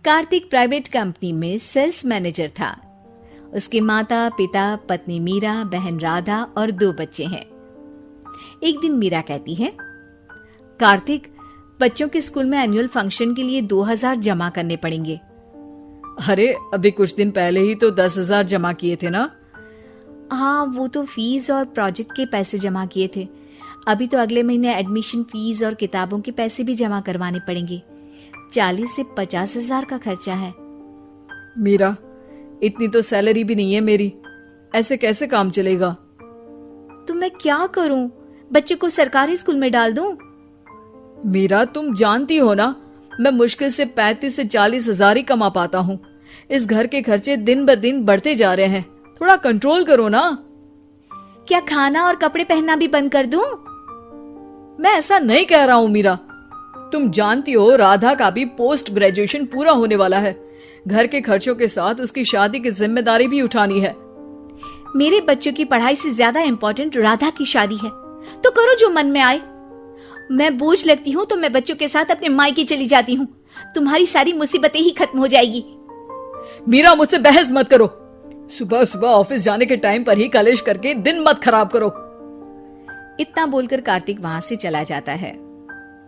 Kartik private company में sales manager था। उसके माता पिता, पत्नी मीरा, बहन राधा और 2 बच्चे हैं। एक दिन मीरा कहती है, कार्तिक, बच्चों के स्कूल में एनुअल फंक्शन के लिए 2000 जमा करने पड़ेंगे। अरे अभी कुछ दिन पहले ही तो 10,000 जमा किए थे ना। हाँ, वो तो फीस और प्रोजेक्ट के पैसे जमा किए थे। अभी तो अगले महीने एडमिशन फीस और किताबों के पैसे भी जमा करवाने पड़ेंगे। 40 से 50 हजार का खर्चा है। मीरा, इतनी तो सैलरी भी नहीं है मेरी, ऐसे कैसे काम चलेगा? तो मैं क्या करूं? बच्चे को सरकारी स्कूल में डाल दूं? मीरा, तुम जानती हो ना, मैं मुश्किल से 35 से 40 हजार ही कमा पाता हूँ। इस घर के खर्चे दिन ब दिन बढ़ते जा रहे हैं, थोड़ा कंट्रोल करो ना। क्या खाना और कपड़े पहनना भी बंद कर दूं? मैं ऐसा नहीं कह रहा हूँ मीरा। तुम जानती हो राधा का भी पोस्ट ग्रेजुएशन पूरा होने वाला है। घर के खर्चों के साथ उसकी शादी की जिम्मेदारी भी उठानी है। मेरे बच्चों की पढ़ाई से ज्यादा इम्पोर्टेंट राधा की शादी है, तो करो जो मन में आए। मैं बोझ लगती हूँ तो मैं बच्चों के साथ अपने मायके चली जाती हूँ। तुम्हारी सारी मुसीबतें ही खत्म हो जाएगी। मीरा, मुझसे बहस मत करो। सुबह सुबह ऑफिस जाने के टाइम पर ही कलेश करके दिन मत खराब करो। इतना बोलकर कार्तिक वहां से चला जाता है।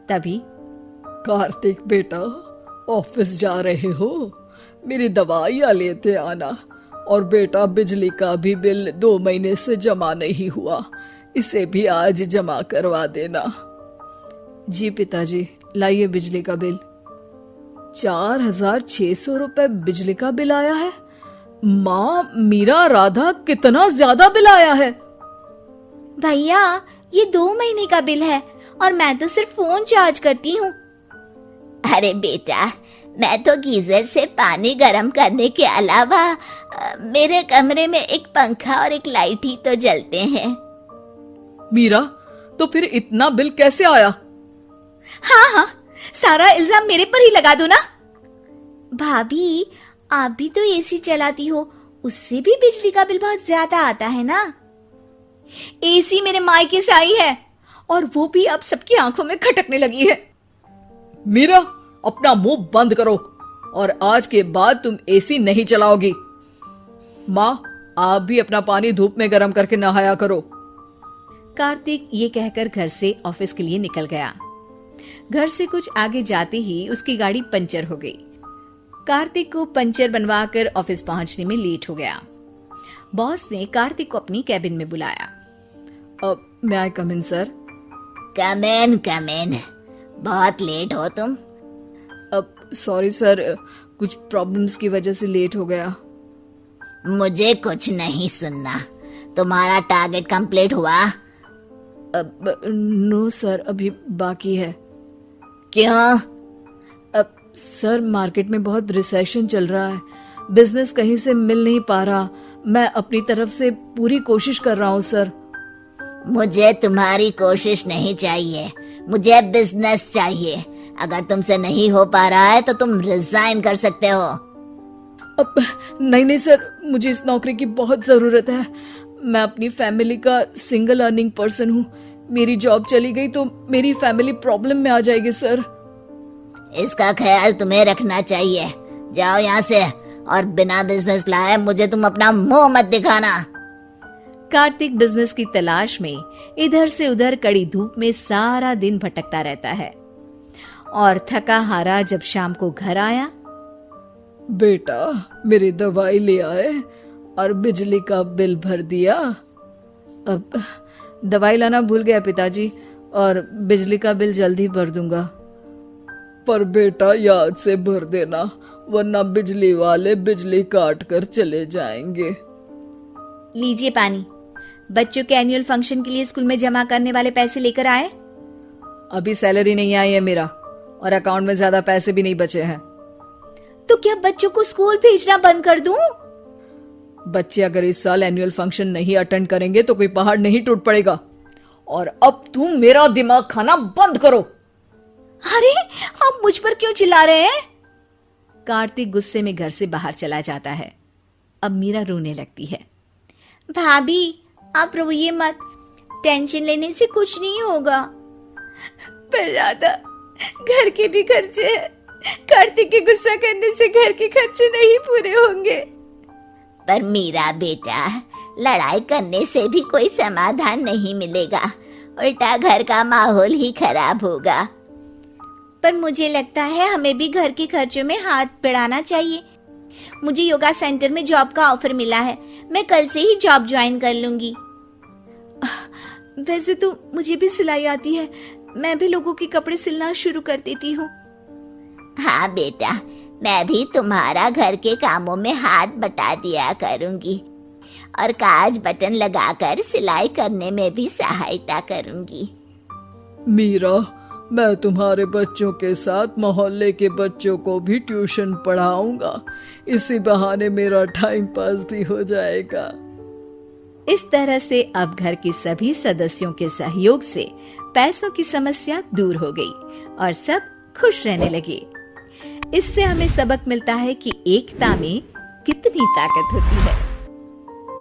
तभी, कार्तिक बेटा, ऑफिस जा रहे हो? मेरी दवाइयां लेते आना। और बेटा, बिजली का भी बिल 2 महीने से जमा नहीं हुआ, इसे भी आज जमा करवा देना। जी पिताजी, लाइए बिजली का बिल। 4,600 रुपए बिजली का बिल आया है। माँ, मीरा, राधा, कितना ज्यादा बिल आया है। भैया, ये 2 महीने का बिल है और मैं तो सिर्फ फोन चार्ज करती हूँ। अरे बेटा, मैं तो गीजर से पानी गर्म करने के अलावा मेरे कमरे में एक पंखा और एक लाइट ही तो जलते हैं। मीरा, तो फिर इतना बिल कैसे आया? हाँ, सारा इल्जाम मेरे पर ही लगा दो ना। भाभी, आप भी तो एसी चलाती हो, उससे भी बिजली का बिल बहुत ज्यादा आता है ना। एसी मेरे मायके से आई है और वो भी अब सबकी आंखों में खटकने लगी है। मीरा, अपना मुंह बंद करो और आज के बाद तुम एसी नहीं चलाओगी। माँ, आप भी अपना पानी धूप में गर्म करके नहाया करो। कार्तिक ये कहकर घर से ऑफिस के लिए निकल गया। घर से कुछ आगे जाते ही उसकी गाड़ी पंचर हो गई। कार्तिक को पंचर बनवाकर ऑफिस पहुंचने में लेट हो गया। बॉस ने कार्तिक को अपनी कैबिन में बुलाया। may I come in, sir? Come in. बहुत लेट हो तुम। सॉरी सर, कुछ प्रॉब्लम्स की वजह से लेट हो गया। मुझे कुछ नहीं सुनना। तुम्हारा टारगेट कंप्लीट हुआ? नो सर, अभी बाकी है। क्यों? सर, मार्केट में बहुत रिसेशन चल रहा है, बिजनेस कहीं से मिल नहीं पा रहा। मैं अपनी तरफ से पूरी कोशिश कर रहा हूँ सर। मुझे तुम्हारी कोशिश नहीं चाहिए, मुझे बिजनेस चाहिए। अगर तुमसे नहीं हो पा रहा है तो तुम रिजाइन कर सकते हो। नहीं सर, मुझे इस नौकरी की बहुत जरूरत है। मैं अपनी फैमिली का सिंगल अर्निंग पर्सन हूँ। मेरी जॉब चली गई तो मेरी फैमिली प्रॉब्लम में आ जाएगी सर। इसका ख्याल तुम्हें रखना चाहिए। जाओ यहाँ से और बिना बिजनेस लाए मुझे तुम अपना मुंह मत दिखाना। कार्तिक बिजनेस की तलाश में इधर से उधर कड़ी धूप में सारा दिन भटकता रहता है और थका हारा जब शाम को घर आया, बेटा, मेरी दवाई ले आए और बिजली का बिल भर दिया। अब दवाई लाना भूल गया पिताजी, और बिजली का बिल जल्दी भर दूंगा। पर बेटा, याद से भर देना, वरना बिजली वाले बिजली काट कर चले जाएंगे। लीजिए पानी। बच्चों के एनुअल फंक्शन के लिए स्कूल में जमा करने वाले पैसे लेकर आए? अभी सैलरी नहीं आई है मेरा, और अकाउंट में ज्यादा पैसे भी नहीं बचे हैं। तो क्या बच्चों को स्कूल भेजना बंद कर दूं? बच्चे अगर इस साल एनुअल फंक्शन नहीं अटेंड करेंगे तो कोई पहाड़ नहीं टूट पड़ेगा। और अब तुम मेरा दिमाग खाना बंद करो। अरे, आप मुझ पर क्यों चिल्ला रहे हैं? कार्तिक गुस्से में घर से बाहर चला जाता है। अब मीरा रोने लगती है। भाभी, आप रोइए मत, टेंशन लेने से कुछ नहीं होगा। पर राधा, घर के भी खर्चे हैं, कार्तिक के गुस्सा करने से घर के खर्चे नहीं पूरे होंगे। पर मीरा बेटा, लड़ाई करने से भी कोई समाधान नहीं मिलेगा, उल्टा घर का माहौल ही खराब होगा। पर मुझे लगता है हमें भी घर के खर्चों में हाथ बढ़ाना चाहिए। मुझे योगा सेंटर में जॉब का ऑफर मिला है, मैं कल से ही जॉब ज्वाइन कर लूंगी। वैसे तो मुझे भी सिलाई आती है, मैं भी लोगों के कपड़े सिलना शुरू कर देती हूँ। हाँ बेटा, मैं भी तुम्हारा घर के कामों में हाथ बटा दिया करूंगी और काज बटन लगाकर सिलाई करने में भी सहायता करूंगी। मीरा, मैं तुम्हारे बच्चों के साथ मोहल्ले के बच्चों को भी ट्यूशन पढ़ाऊंगा। इसी बहाने मेरा टाइम पास भी हो जाएगा। इस तरह से अब घर के सभी सदस्यों के सहयोग से पैसों की समस्या दूर हो गई और सब खुश रहने लगे। इससे हमें सबक मिलता है कि एकता में कितनी ताकत होती है।